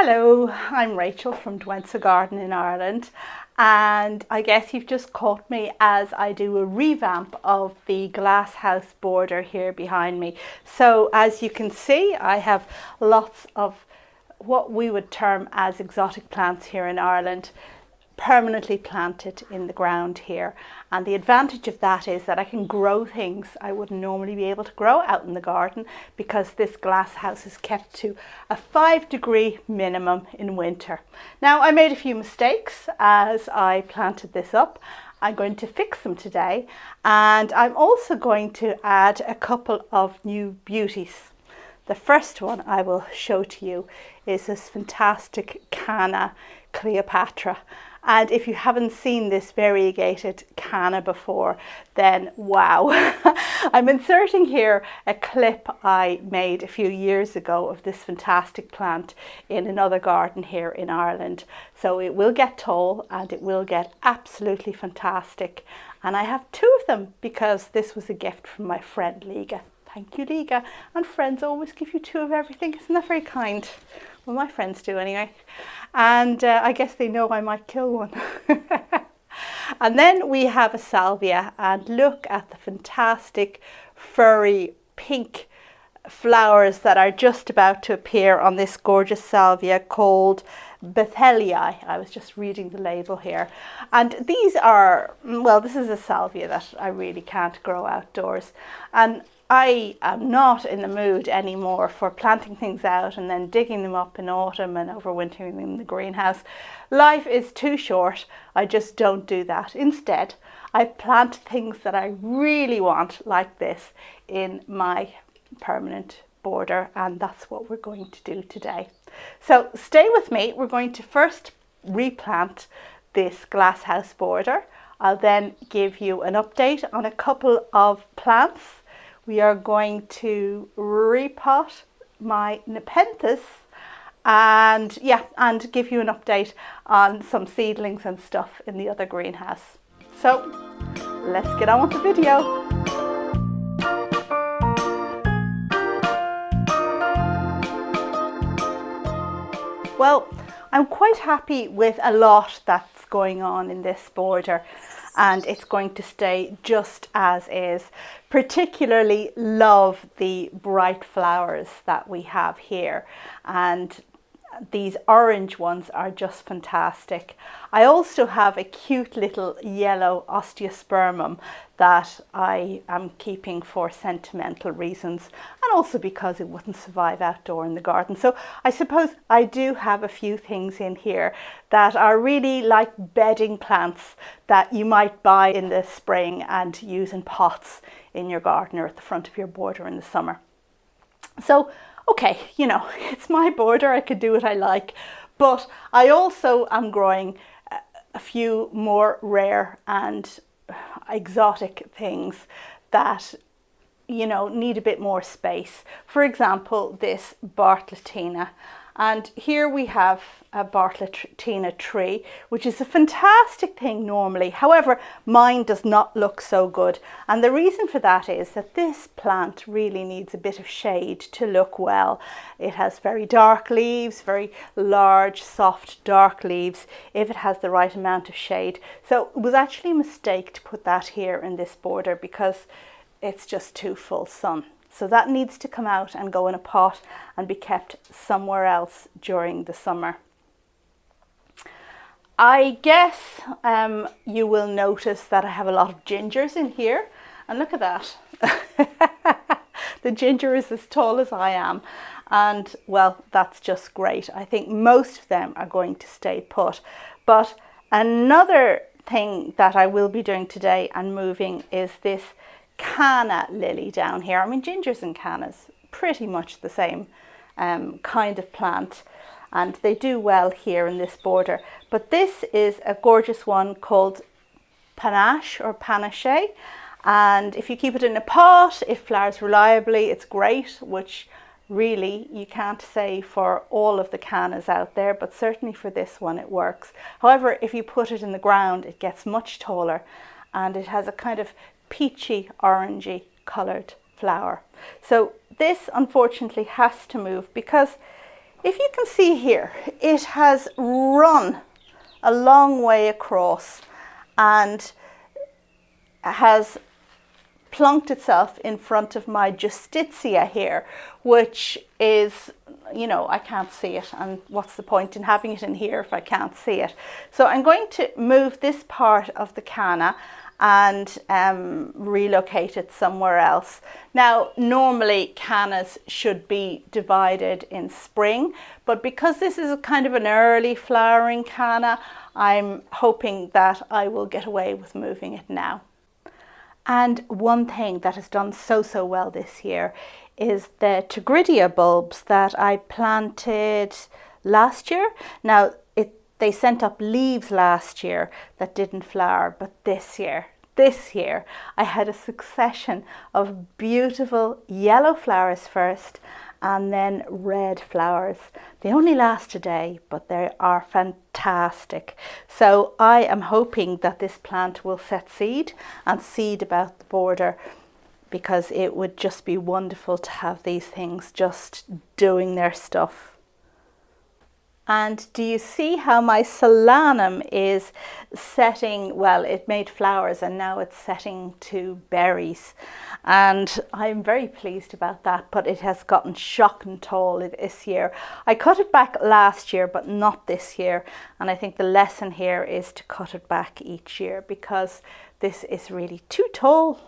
Hello, I'm Rachel from Douentza Garden in Ireland, and I guess you've just caught me as I do a revamp of the glasshouse border here behind me. So as you can see, I have lots of what we would term as exotic plants here in Ireland, permanently planted in the ground here. And the advantage of that is that I can grow things I wouldn't normally be able to grow out in the garden, because this glass house is kept to a 5-degree minimum in winter. Now, I made a few mistakes as I planted this up. I'm going to fix them today, and I'm also going to add a couple of new beauties. The first one I will show to you is this fantastic Canna Cleopatra. And if you haven't seen this variegated canna before, then wow. I'm inserting here a clip I made a few years ago of this fantastic plant in another garden here in Ireland. So it will get tall and it will get absolutely fantastic. And I have two of them because this was a gift from my friend Liga. Thank you, Liga. And friends always give you two of everything. Isn't that very kind? Well, my friends do anyway. And I guess they know I might kill one. And then we have a salvia, and look at the fantastic furry pink flowers that are just about to appear on this gorgeous salvia called Bethelii. I was just reading the label here. And these are, well, this is a salvia that I really can't grow outdoors. And I am not in the mood anymore for planting things out and then digging them up in autumn and overwintering them in the greenhouse. Life is too short. I just don't do that. Instead, I plant things that I really want, like this, in my permanent border, and that's what we're going to do today. So stay with me. We're going to first replant this glasshouse border. I'll then give you an update on a couple of plants. We are going to repot my nepenthes and give you an update on some seedlings and stuff in the other greenhouse. So let's get on with the video. Well, I'm quite happy with a lot that's going on in this border, and it's going to stay just as is. Particularly love the bright flowers that we have here, and these orange ones are just fantastic. I also have a cute little yellow osteospermum that I am keeping for sentimental reasons, and also because it wouldn't survive outdoor in the garden. So I suppose I do have a few things in here that are really like bedding plants that you might buy in the spring and use in pots in your garden or at the front of your border in the summer. So okay, you know, it's my border, I could do what I like, but I also am growing a few more rare and exotic things that, you know, need a bit more space. For example, this Bartlettina. And here we have a Bartlettina tree, which is a fantastic thing normally. However, mine does not look so good. And the reason for that is that this plant really needs a bit of shade to look well. It has very dark leaves, very large, soft, dark leaves, if it has the right amount of shade. So it was actually a mistake to put that here in this border because it's just too full sun. So that needs to come out and go in a pot and be kept somewhere else during the summer. I guess you will notice that I have a lot of gingers in here, and look at that. The ginger is as tall as I am, and well, that's just great. I think most of them are going to stay put. But another thing that I will be doing today and moving is this Canna lily down here. I mean, gingers and cannas, pretty much the same kind of plant, and they do well here in this border. But this is a gorgeous one called panache or panache, and if you keep it in a pot, it flowers reliably. It's great, which really you can't say for all of the cannas out there, but certainly for this one it works. However, if you put it in the ground, it gets much taller, and it has a kind of peachy orangey coloured flower. So this unfortunately has to move because If you can see here, it has run a long way across and has plunked itself in front of my justitia here, which is, you know, I can't see it, and what's the point in having it in here if I can't see it? So I'm going to move this part of the canna and relocate it somewhere else. Now, normally cannas should be divided in spring, but because this is a kind of an early flowering canna, I'm hoping that I will get away with moving it now. And one thing that has done so well this year is the Tigridia bulbs that I planted last year. Now, they sent up leaves last year that didn't flower, but this year I had a succession of beautiful yellow flowers first and then red flowers. They only last a day, but they are fantastic. So I am hoping that this plant will set seed and seed about the border, because it would just be wonderful to have these things just doing their stuff. And do you see how my solanum is setting? Well, it made flowers and now it's setting to berries. And I'm very pleased about that, but it has gotten shocking tall this year. I cut it back last year, but not this year. And I think the lesson here is to cut it back each year because this is really too tall.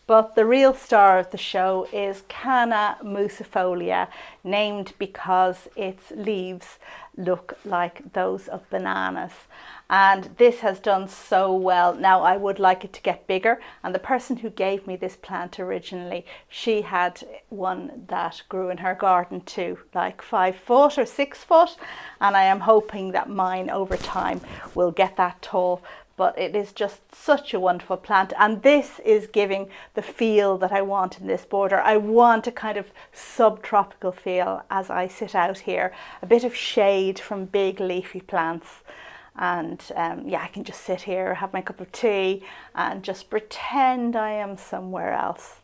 But the real star of the show is Canna musifolia, named because its leaves look like those of bananas. And this has done so well. Now, I would like it to get bigger. And the person who gave me this plant originally, she had one that grew in her garden too, like 5 foot or 6 foot. And I am hoping that mine over time will get that tall. But it is just such a wonderful plant, and this is giving the feel that I want in this border. I want a kind of subtropical feel as I sit out here, a bit of shade from big leafy plants, and yeah, I can just sit here, have my cup of tea and just pretend I am somewhere else.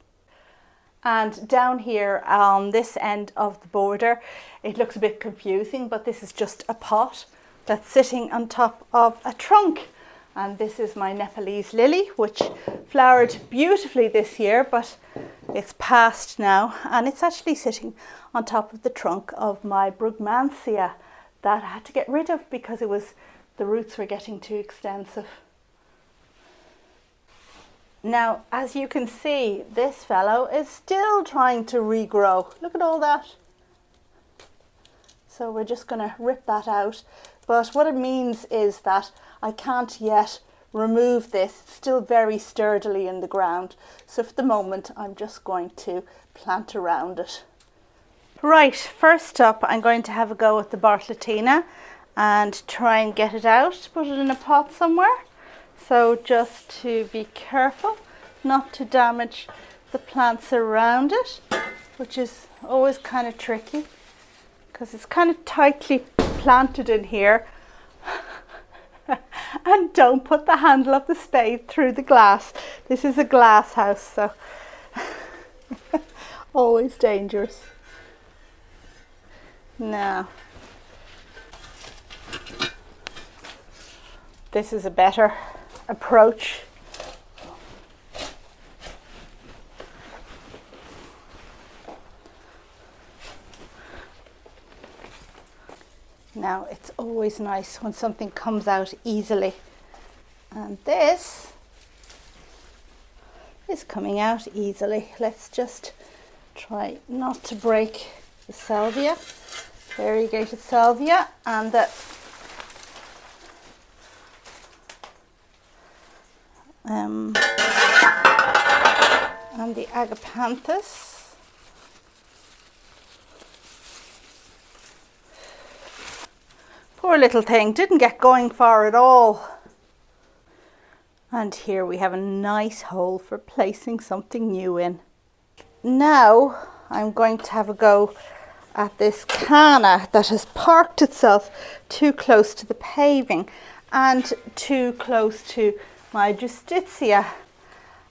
And down here on this end of the border, it looks a bit confusing, but this is just a pot that's sitting on top of a trunk. And this is my Nepalese lily, which flowered beautifully this year, but it's past now. And it's actually sitting on top of the trunk of my brugmansia that I had to get rid of because the roots were getting too extensive. Now, as you can see, this fellow is still trying to regrow. Look at all that. So we're just going to rip that out. But what it means is that I can't yet remove this. It's still very sturdily in the ground. So for the moment, I'm just going to plant around it. Right, first up, I'm going to have a go at the Bartlettina and try and get it out, put it in a pot somewhere. So just to be careful not to damage the plants around it, which is always kind of tricky because it's kind of tightly planted in here. And don't put the handle of the spade through the glass. This is a glass house, so always dangerous. Now, this is a better approach. Now, it's always nice when something comes out easily, and this is coming out easily. Let's just try not to break the salvia, variegated salvia, and the agapanthus. Poor little thing, didn't get going far at all. And here we have a nice hole for placing something new in. Now I'm going to have a go at this canna that has parked itself too close to the paving and too close to my justitia.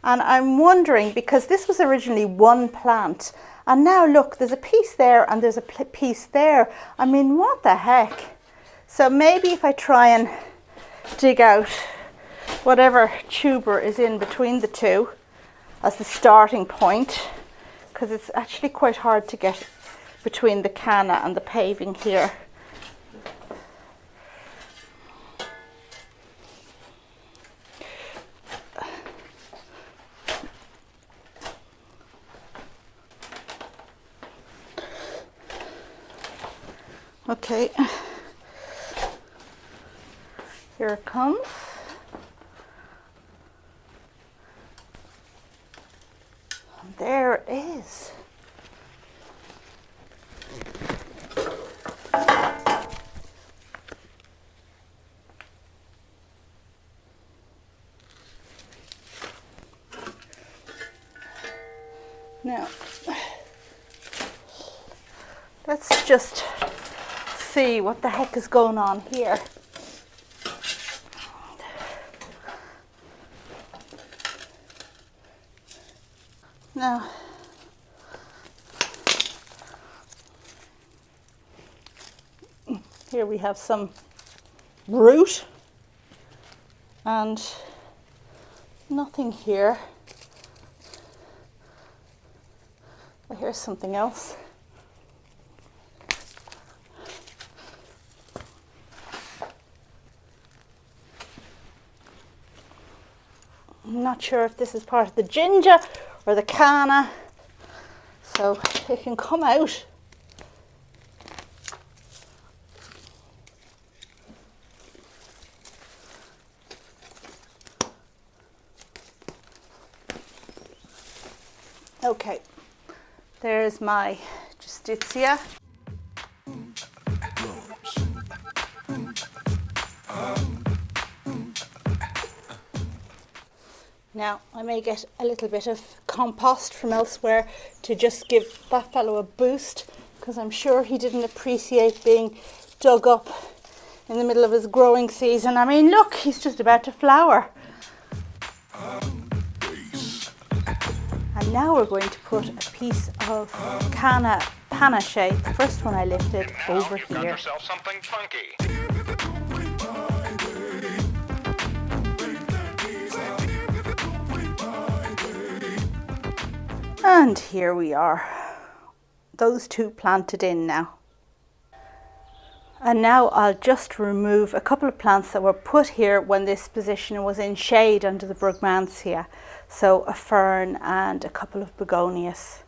And I'm wondering, because this was originally one plant And now look, there's a piece there and there's a piece there. I mean, what the heck? So maybe if I try and dig out whatever tuber is in between the two as the starting point, because it's actually quite hard to get between the canna and the paving here. Okay, here it comes. And there it is. Now, let's just see what the heck is going on here. Now, here we have some root and nothing here. Oh, here's something else. I'm not sure if this is part of the ginger or the canna, so it can come out. Okay, there's my justitia. Now, I may get a little bit of compost from elsewhere to just give that fellow a boost, because I'm sure he didn't appreciate being dug up in the middle of his growing season. I mean, look, he's just about to flower. And now we're going to put a piece of canna panache, the first one I lifted, over here. Got yourself something funky. And here we are, those two planted in now. And now I'll just remove a couple of plants that were put here when this position was in shade under the brugmansia. So a fern and a couple of begonias.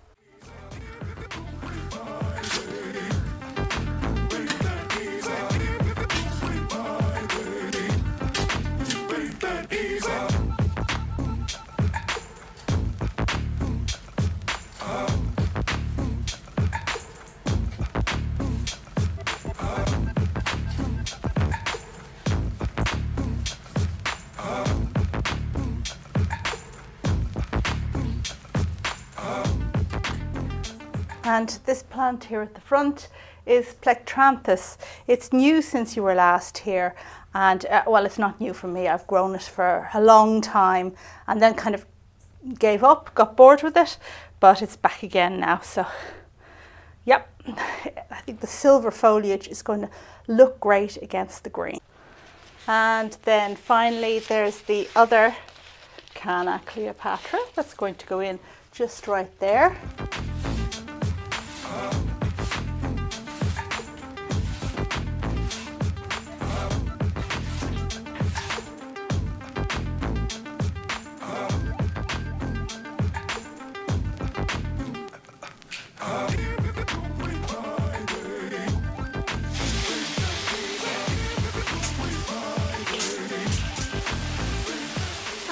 And this plant here at the front is plectranthus. It's new since you were last here, and well, it's not new for me. I've grown it for a long time and then kind of gave up, got bored with it, but it's back again now. So yep, I think the silver foliage is going to look great against the green. And then finally there's the other Canna Cleopatra that's going to go in just right there.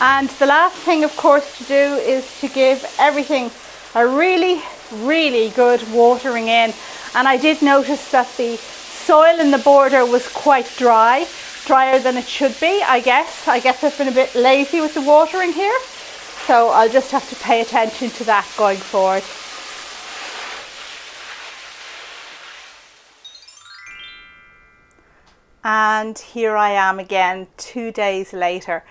And the last thing, of course, to do is to give everything a really, really good watering in. And I did notice that the soil in the border was quite dry, drier than it should be, I guess. I guess I've been a bit lazy with the watering here. So I'll just have to pay attention to that going forward. And here I am again 2 days later,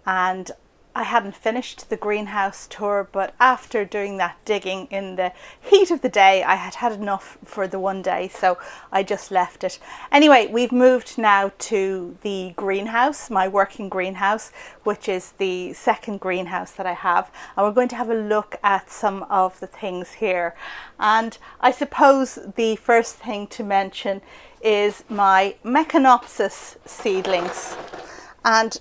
and I hadn't finished the greenhouse tour, but after doing that digging in the heat of the day, I had had enough for the one day, so I just left it. Anyway, we've moved now to the greenhouse, my working greenhouse, which is the second greenhouse that I have, and we're going to have a look at some of the things here. And I suppose the first thing to mention is my meconopsis seedlings. And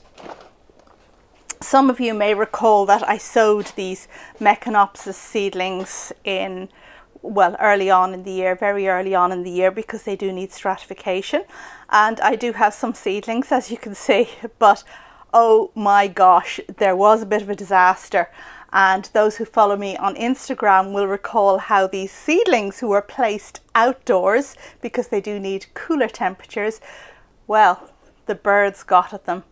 some of you may recall that I sowed these meconopsis seedlings in, well, early on in the year, very early on in the year, because they do need stratification. And I do have some seedlings, as you can see, but oh my gosh, there was a bit of a disaster. And those who follow me on Instagram will recall how these seedlings, who were placed outdoors because they do need cooler temperatures, well, the birds got at them.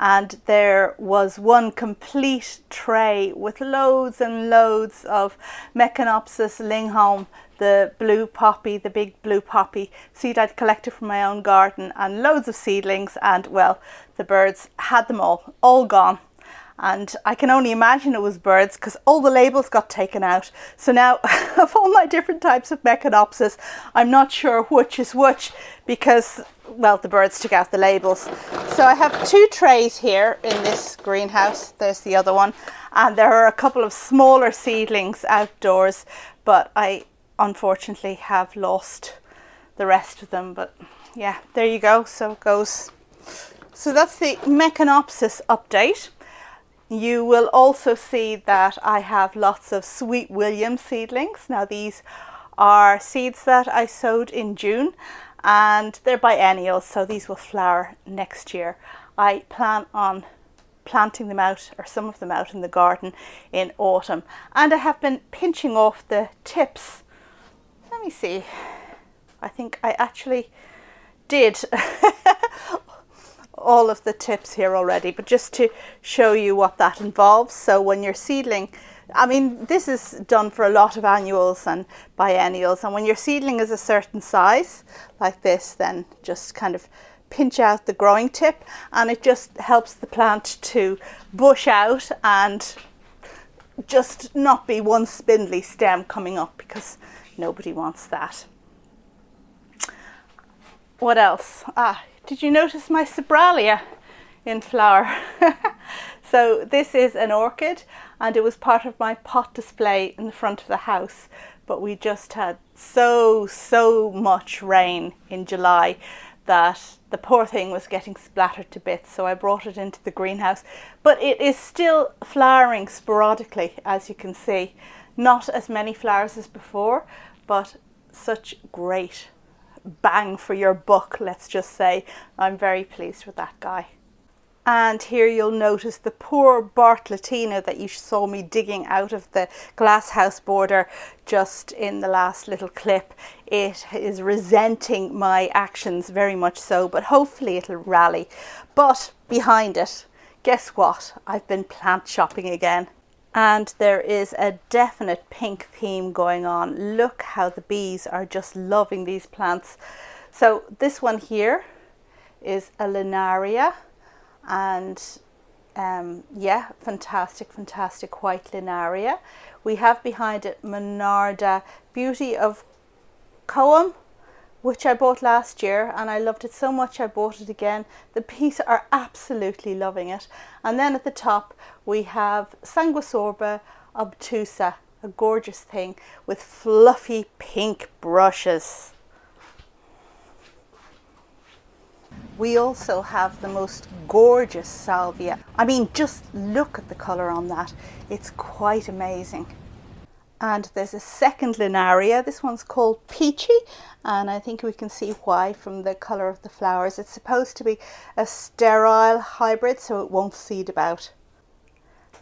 And there was one complete tray with loads and loads of meconopsis lingham, the blue poppy, the big blue poppy seed I'd collected from my own garden, and loads of seedlings, and well, the birds had them all gone. And I can only imagine it was birds because all the labels got taken out. So now of all my different types of meconopsis, I'm not sure which is which because, well, the birds took out the labels. So I have two trays here in this greenhouse. There's the other one. And there are a couple of smaller seedlings outdoors, but I unfortunately have lost the rest of them. But yeah, there you go. So it goes. So that's the meconopsis update. You will also see that I have lots of Sweet William seedlings. Now these are seeds that I sowed in June and they're biennials, so these will flower next year. I plan on planting them out, or some of them out, in the garden in autumn. And I have been pinching off the tips. Let me see. I think I actually did all of the tips here already, but just to show you what that involves. So when your seedling, I mean, this is done for a lot of annuals and biennials, and when your seedling is a certain size like this, then just kind of pinch out the growing tip, and it just helps the plant to bush out and just not be one spindly stem coming up, because nobody wants that. What else? Did you notice my sobralia in flower? So this is an orchid, and it was part of my pot display in the front of the house, but we just had so much rain in July that the poor thing was getting splattered to bits, so I brought it into the greenhouse. But it is still flowering sporadically, as you can see. Not as many flowers as before, but such great bang for your buck, let's just say. I'm very pleased with that guy. And here you'll notice the poor Bartlettina that you saw me digging out of the glasshouse border just in the last little clip. It is resenting my actions very much so, but hopefully it'll rally. But behind it, guess what? I've been plant shopping again. And there is a definite pink theme going on. Look how the bees are just loving these plants. So this one here is a linaria, and yeah, fantastic white linaria. We have behind it Monarda Beauty of Coam, which I bought last year, and I loved it so much I bought it again. The bees are absolutely loving it. And then at the top we have Sanguisorba obtusa, a gorgeous thing with fluffy pink brushes. We also have the most gorgeous salvia. I mean, just look at the colour on that. It's quite amazing. And there's a second linaria. This one's called Peachy, and I think we can see why from the colour of the flowers. It's supposed to be a sterile hybrid, so it won't seed about.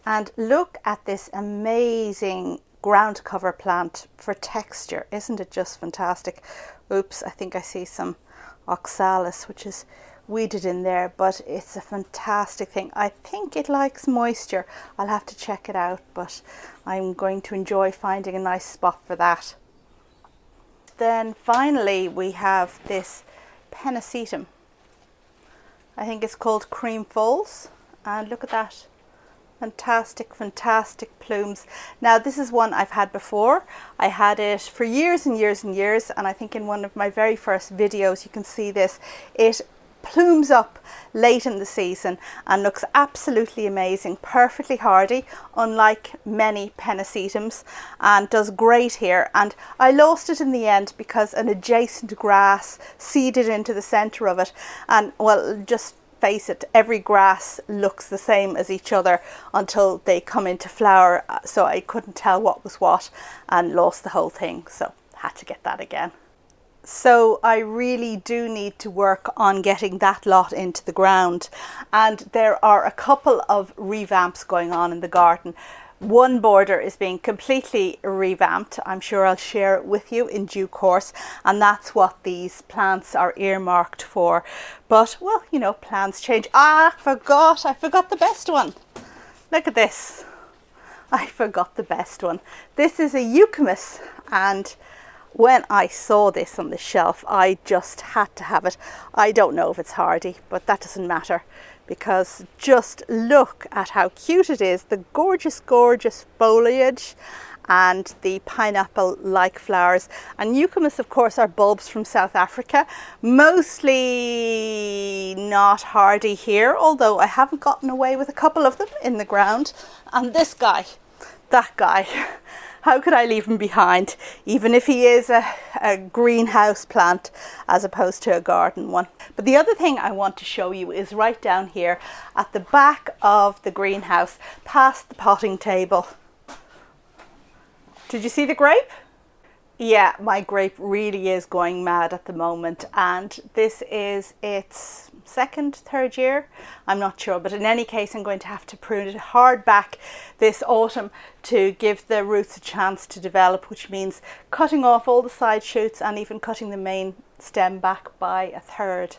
And look at this amazing ground cover plant for texture. Isn't it just fantastic? Oops, I think I see some oxalis, which is weeded in there, but it's a fantastic thing. I think it likes moisture. I'll have to check it out, but I'm going to enjoy finding a nice spot for that. Then finally we have this pennisetum. I think it's called Cream Falls, and look at that Fantastic, fantastic plumes. Now this is one I've had before. I had it for years and years and years, and I think in one of my very first videos you can see this. It plumes up late in the season and looks absolutely amazing, perfectly hardy, unlike many pennisetums, and does great here. And I lost it in the end because an adjacent grass seeded into the centre of it, and well, just face it, every grass looks the same as each other until they come into flower, so I couldn't tell what was what and lost the whole thing, so had to get that again. So I really do need to work on getting that lot into the ground, and there are a couple of revamps going on in the garden. One border is being completely revamped. I'm sure I'll share it with you in due course, and that's what these plants are earmarked for. But well, you know, plans change. I forgot the best one. Look at this. I forgot the best one. This is a eucalyptus, and when I saw this on the shelf, I just had to have it. I don't know if it's hardy, but that doesn't matter, because just look at how cute it is. The gorgeous, gorgeous foliage and the pineapple-like flowers. And eucalyptus, of course, are bulbs from South Africa. Mostly not hardy here, although I haven't gotten away with a couple of them in the ground. And this guy, that guy, how could I leave him behind, even if he is a greenhouse plant as opposed to a garden one? But the other thing I want to show you is right down here at the back of the greenhouse, past the potting table. Did you see the grape? Yeah, my grape really is going mad at the moment, and this is its third year, I'm not sure, but in any case I'm going to have to prune it hard back this autumn to give the roots a chance to develop, which means cutting off all the side shoots and even cutting the main stem back by a third,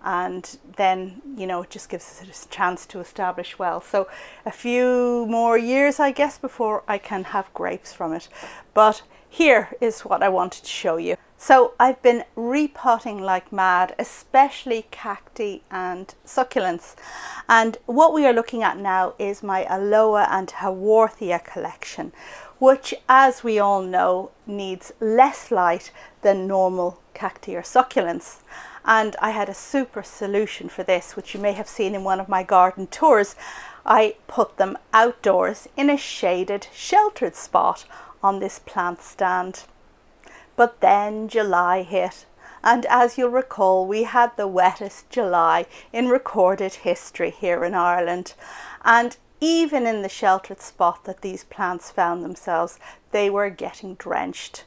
and then, you know, it just gives it a chance to establish well. So a few more years, I guess, before I can have grapes from it. But here is what I wanted to show you. So I've been repotting like mad, especially cacti and succulents. And what we are looking at now is my aloe and haworthia collection, which, as we all know, needs less light than normal cacti or succulents. And I had a super solution for this, which you may have seen in one of my garden tours. I put them outdoors in a shaded, sheltered spot on this plant stand. But then July hit, and as you'll recall, we had the wettest July in recorded history here in Ireland. And even in the sheltered spot that these plants found themselves, they were getting drenched.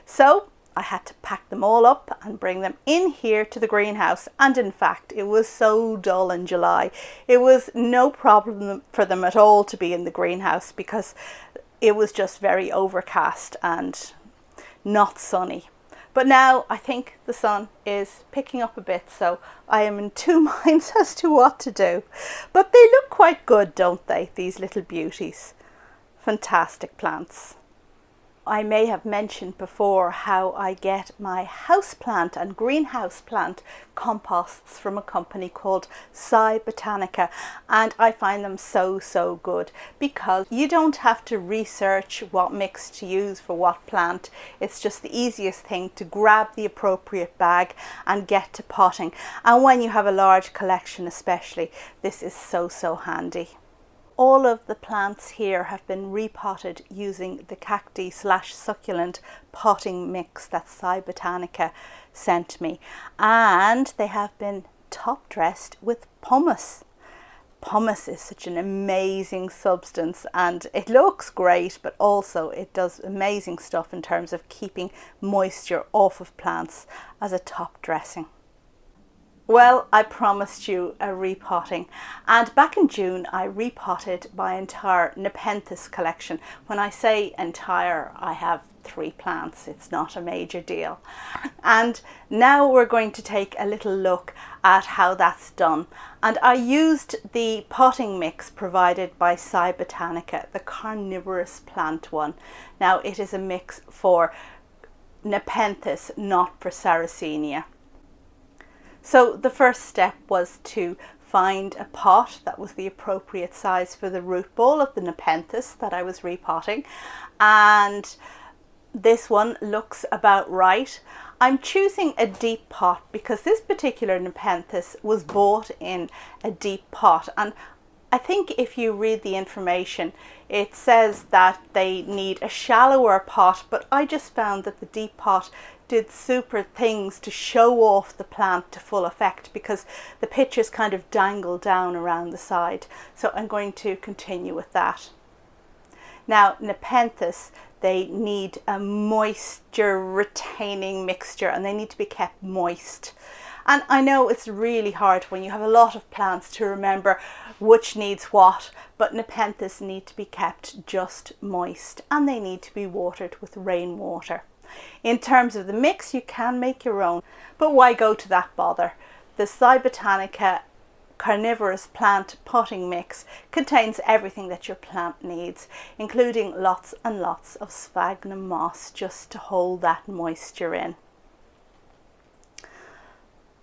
So I had to pack them all up and bring them in here to the greenhouse. And in fact, it was so dull in July. It was no problem for them at all to be in the greenhouse, because it was just very overcast and not sunny. But now I think the sun is picking up a bit, so I am in two minds as to what to do. But they look quite good, don't they, these little beauties? Fantastic plants. I may have mentioned before how I get my houseplant and greenhouse plant composts from a company called Botanica, and I find them so good, because you don't have to research what mix to use for what plant. It's just the easiest thing to grab the appropriate bag and get to potting. And when you have a large collection especially, this is so handy. All of the plants here have been repotted using the cacti/succulent potting mix that Botanica sent me, and they have been top dressed with pumice. Pumice is such an amazing substance, and it looks great, but also it does amazing stuff in terms of keeping moisture off of plants as a top dressing. Well, I promised you a repotting, and back in June I repotted my entire nepenthes collection. When I say entire, I have 3 plants. It's not a major deal. And now we're going to take a little look at how that's done. And I used the potting mix provided by Botanica, the carnivorous plant one. Now it is a mix for nepenthes, not for sarracenia. So the first step was to find a pot that was the appropriate size for the root ball of the nepenthes that I was repotting, and this one looks about right. I'm choosing a deep pot because this particular nepenthes was bought in a deep pot, and I think if you read the information it says that they need a shallower pot, but I just found that the deep pot did super things to show off the plant to full effect because the pictures kind of dangle down around the side. So I'm going to continue with that. Now nepenthes, they need a moisture retaining mixture and they need to be kept moist. And I know it's really hard when you have a lot of plants to remember which needs what, but nepenthes need to be kept just moist and they need to be watered with rainwater. In terms of the mix, you can make your own, but why go to that bother? The Cybotanica carnivorous plant potting mix contains everything that your plant needs, including lots and lots of sphagnum moss just to hold that moisture in.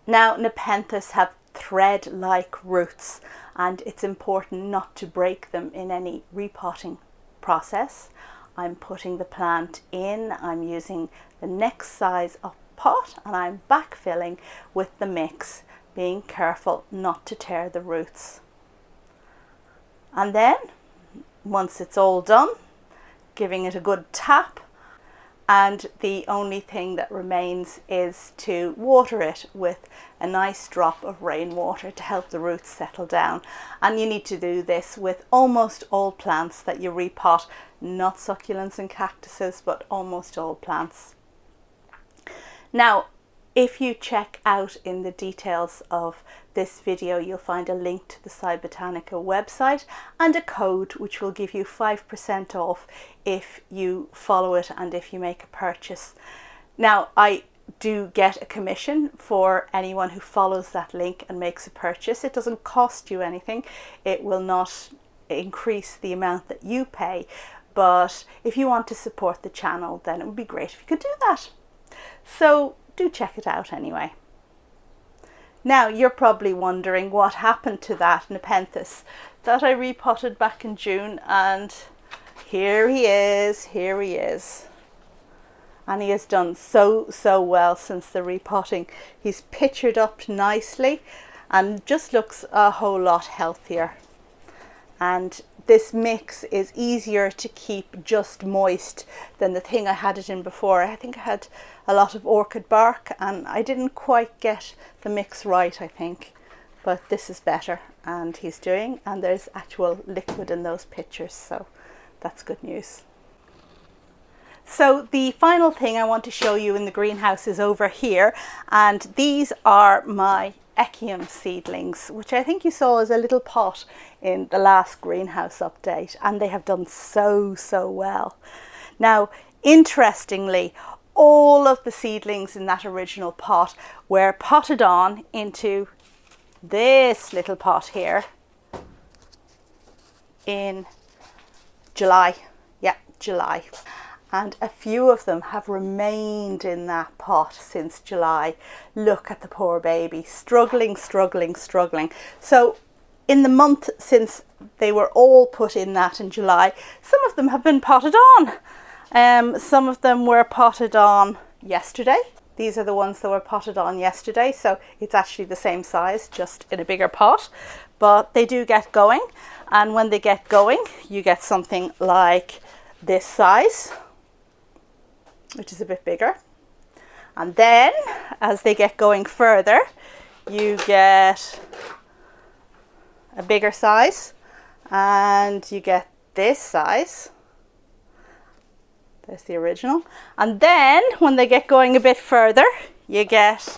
Now nepenthes have thread-like roots and it's important not to break them in any repotting process. I'm putting the plant in, I'm using the next size of pot and I'm backfilling with the mix, being careful not to tear the roots. And then once it's all done, giving it a good tap, and the only thing that remains is to water it with a nice drop of rainwater to help the roots settle down. And you need to do this with almost all plants that you repot, not succulents and cactuses, but almost all plants. Now, if you check out in the details of this video, you'll find a link to the Cybotanica website and a code which will give you 5% off if you follow it and if you make a purchase. Now, I do get a commission for anyone who follows that link and makes a purchase. It doesn't cost you anything. It will not increase the amount that you pay, but if you want to support the channel, then it would be great if you could do that. So do check it out anyway. Now you're probably wondering what happened to that nepenthes that I repotted back in June, and here he is, and he has done so well since the repotting. He's pictured up nicely and just looks a whole lot healthier, and this mix is easier to keep just moist than the thing I had it in before. I think I had a lot of orchid bark and I didn't quite get the mix right, I think, but this is better and he's doing, and there's actual liquid in those pictures, so that's good news. So the final thing I want to show you in the greenhouse is over here, and these are my echium seedlings, which I think you saw as a little pot in the last greenhouse update, and they have done so well. Now, interestingly, all of the seedlings in that original pot were potted on into this little pot here in July. Yeah, July. And a few of them have remained in that pot since July. Look at the poor baby, struggling. So in the month since they were all put in that in July, some of them have been potted on. Some of them were potted on yesterday. These are the ones that were potted on yesterday, so it's actually the same size, just in a bigger pot. But they do get going, and when they get going, you get something like this size, which is a bit bigger. And then as they get going further, you get a bigger size, and you get this size. There's the original. And then when they get going a bit further, you get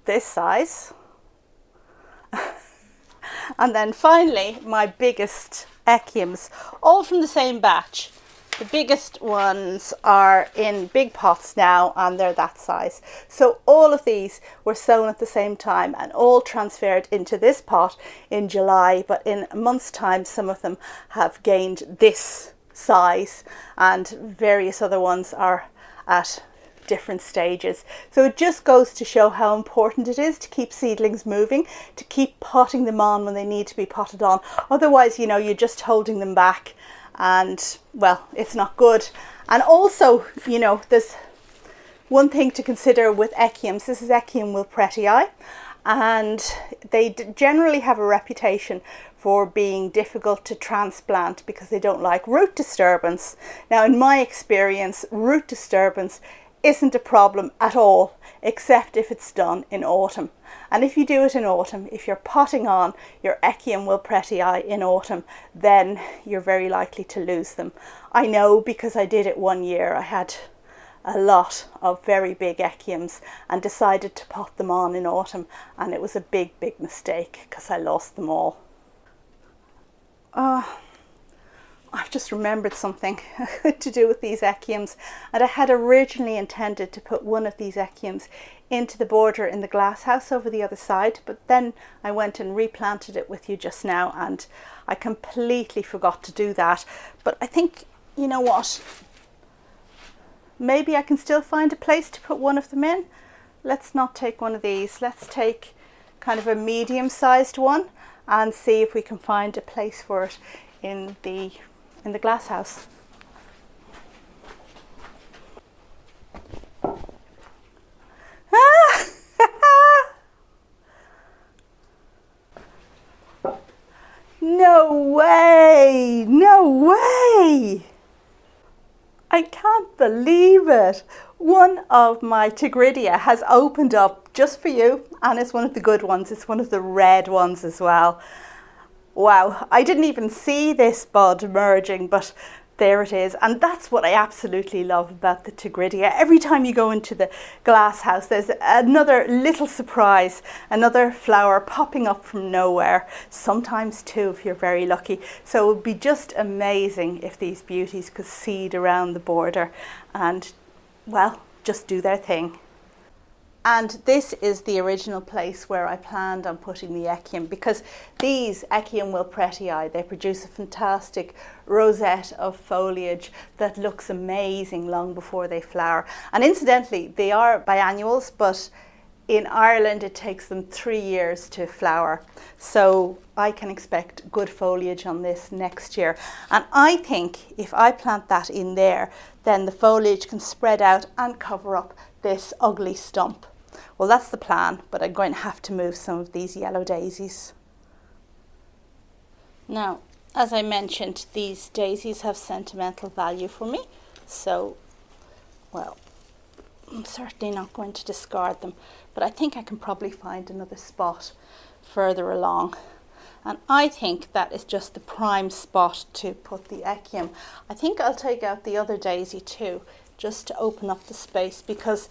this size. And then finally, my biggest echiums, all from the same batch. The biggest ones are in big pots now, and they're that size. So all of these were sown at the same time and all transferred into this pot in July, but in a month's time some of them have gained this size and various other ones are at different stages. So it just goes to show how important it is to keep seedlings moving, to keep potting them on when they need to be potted on. Otherwise, you know, you're just holding them back and, well, it's not good. And also, you know, there's one thing to consider with echiums. This is Echium wilpretii, and they generally have a reputation for being difficult to transplant because they don't like root disturbance. Now, in my experience, root disturbance isn't a problem at all, except if it's done in autumn. And if you do it in autumn, if you're potting on your Echium wilpretii in autumn, then you're very likely to lose them. I know because I did it one year. I had a lot of very big echiums and decided to pot them on in autumn, and it was a big mistake because I lost them all. I've just remembered something to do with these echiums, and I had originally intended to put one of these echiums into the border in the glasshouse over the other side, but then I went and replanted it with you just now and I completely forgot to do that. But I think, you know what, maybe I can still find a place to put one of them in. Let's not take one of these, let's take kind of a medium-sized one and see if we can find a place for it in the glasshouse. No way! No way! I can't believe it. One of my Tigridia has opened up just for you, and it's one of the good ones. It's one of the red ones as well. Wow, I didn't even see this bud emerging, but there it is. And that's what I absolutely love about the Tigridia. Every time you go into the glasshouse, there's another little surprise, another flower popping up from nowhere, sometimes two if you're very lucky. So it would be just amazing if these beauties could seed around the border and, well, just do their thing. And this is the original place where I planned on putting the echium, because these Echium wilpretii, they produce a fantastic rosette of foliage that looks amazing long before they flower. And incidentally, they are biannuals, but in Ireland it takes them 3 years to flower. So I can expect good foliage on this next year. And I think if I plant that in there, then the foliage can spread out and cover up this ugly stump. Well, that's the plan, but I'm going to have to move some of these yellow daisies. Now, as I mentioned, these daisies have sentimental value for me, so, well, I'm certainly not going to discard them, but I think I can probably find another spot further along. And I think that is just the prime spot to put the echium. I think I'll take out the other daisy too, just to open up the space, because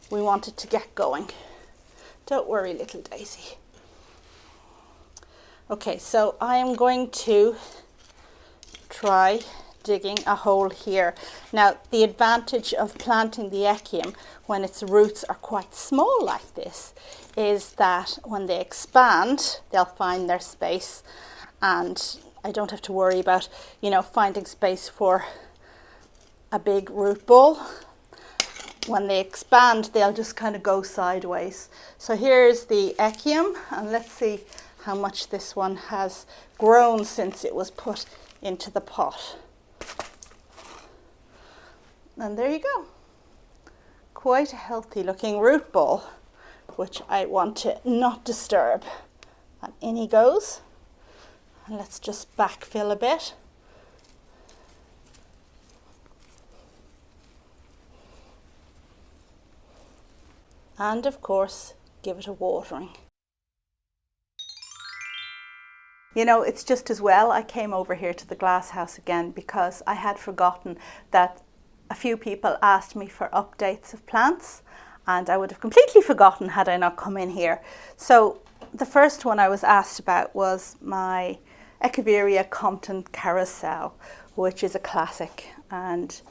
we want it to get going. Don't worry, little daisy. Okay, so I am going to try digging a hole here. Now, the advantage of planting the echium when its roots are quite small like this is that when they expand, they'll find their space, and I don't have to worry about, you know, finding space for a big root ball. When they expand, they'll just kind of go sideways. So here's the echium, and let's see how much this one has grown since it was put into the pot. And there you go. Quite a healthy looking root ball, which I want to not disturb. And in he goes. And let's just backfill a bit. And of course, give it a watering. You know, it's just as well I came over here to the glasshouse again, because I had forgotten that a few people asked me for updates of plants, and I would have completely forgotten had I not come in here. So the first one I was asked about was my Echeveria Compton Carousel, which is a classic and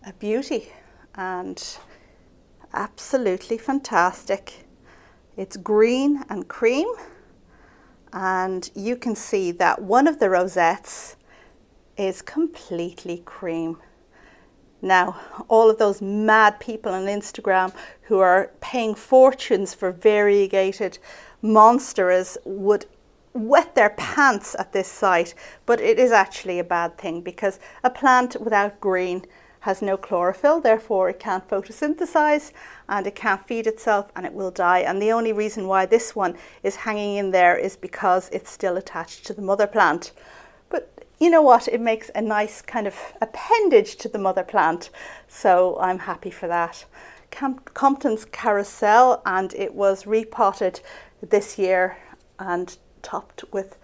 a beauty and absolutely fantastic. It's green and cream, and you can see that one of the rosettes is completely cream. Now, all of those mad people on Instagram who are paying fortunes for variegated monsteras would wet their pants at this site, but it is actually a bad thing because a plant without green has no chlorophyll, therefore it can't photosynthesize and it can't feed itself and it will die. And the only reason why this one is hanging in there is because it's still attached to the mother plant. But you know what, it makes a nice kind of appendage to the mother plant, so I'm happy for that. Compton's Carousel, and it was repotted this year and topped with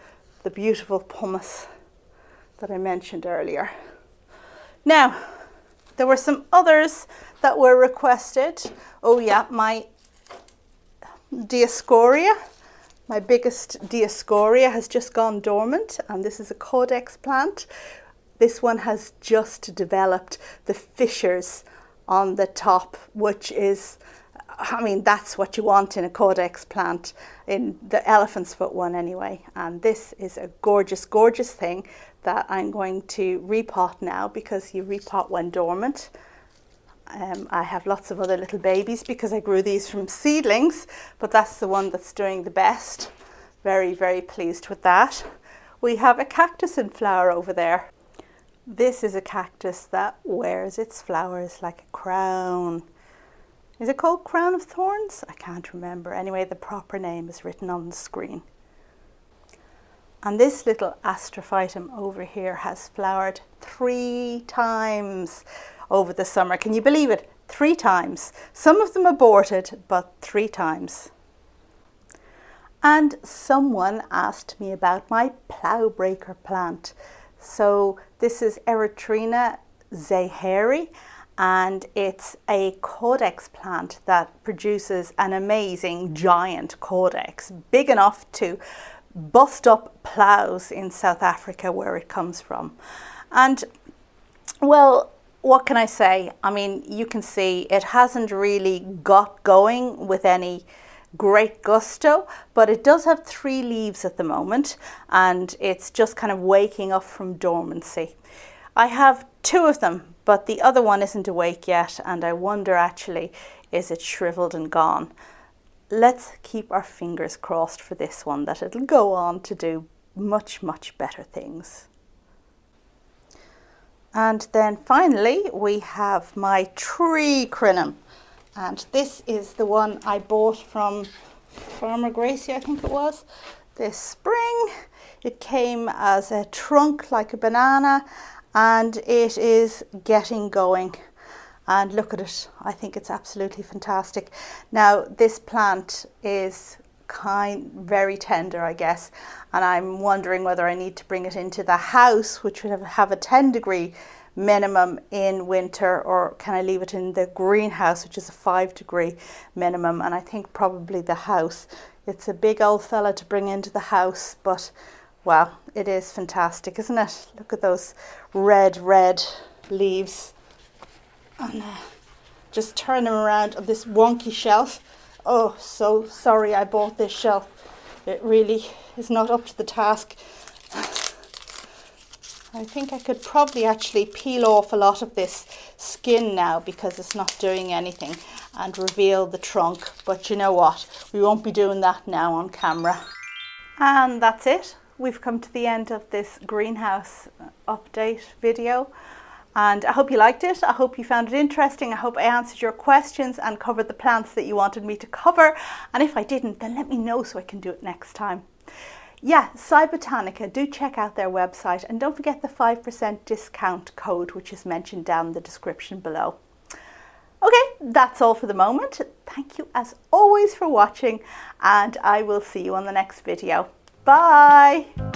the beautiful pumice that I mentioned earlier. Now, there were some others that were requested. Oh yeah, my Dioscorea, my biggest Dioscorea has just gone dormant, and this is a Codex plant. This one has just developed the fissures on the top, which is, I mean, that's what you want in a Codex plant, in the elephant's foot one anyway. And this is a gorgeous, gorgeous thing that I'm going to repot now, because you repot when dormant. I have lots of other little babies because I grew these from seedlings, but that's the one that's doing the best. Very, very pleased with that. We have a cactus in flower over there. This is a cactus that wears its flowers like a crown. Is it called crown of thorns? I can't remember. Anyway, the proper name is written on the screen. And this little astrophytum over here has flowered 3 times over the summer. Can you believe it? 3 times. Some of them aborted, but 3 times. And someone asked me about my plowbreaker plant. So this is Erythrina zaheri, and it's a Codex plant that produces an amazing giant Codex, big enough to bust up plows in South Africa, where it comes from. And well, what can I say? I mean, you can see it hasn't really got going with any great gusto, but it does have 3 leaves at the moment, and it's just kind of waking up from dormancy. I have 2 of them, but the other one isn't awake yet, and I wonder actually, is it shriveled and gone? Let's keep our fingers crossed for this one, that it'll go on to do much, much better things. And then finally we have my tree crinum, and this is the one I bought from Farmer Gracie, I think it was, this spring. It came as a trunk like a banana, and it is getting going. And look at it, I think it's absolutely fantastic. Now, this plant is very tender, I guess, and I'm wondering whether I need to bring it into the house, which would have a 10-degree minimum in winter, or can I leave it in the greenhouse, which is a 5-degree minimum. And I think probably the house. It's a big old fella to bring into the house, but wow, it is fantastic, isn't it? Look at those red leaves. And just turn them around on this wonky shelf. Oh, so sorry I bought this shelf. It really is not up to the task. I think I could probably actually peel off a lot of this skin now, because it's not doing anything, and reveal the trunk. But you know what? We won't be doing that now on camera. And that's it. We've come to the end of this greenhouse update video. And I hope you liked it. I hope you found it interesting. I hope I answered your questions and covered the plants that you wanted me to cover. And if I didn't, then let me know so I can do it next time. Yeah, Botanica, do check out their website, and don't forget the 5% discount code, which is mentioned down in the description below. Okay, that's all for the moment. Thank you as always for watching, and I will see you on the next video. Bye!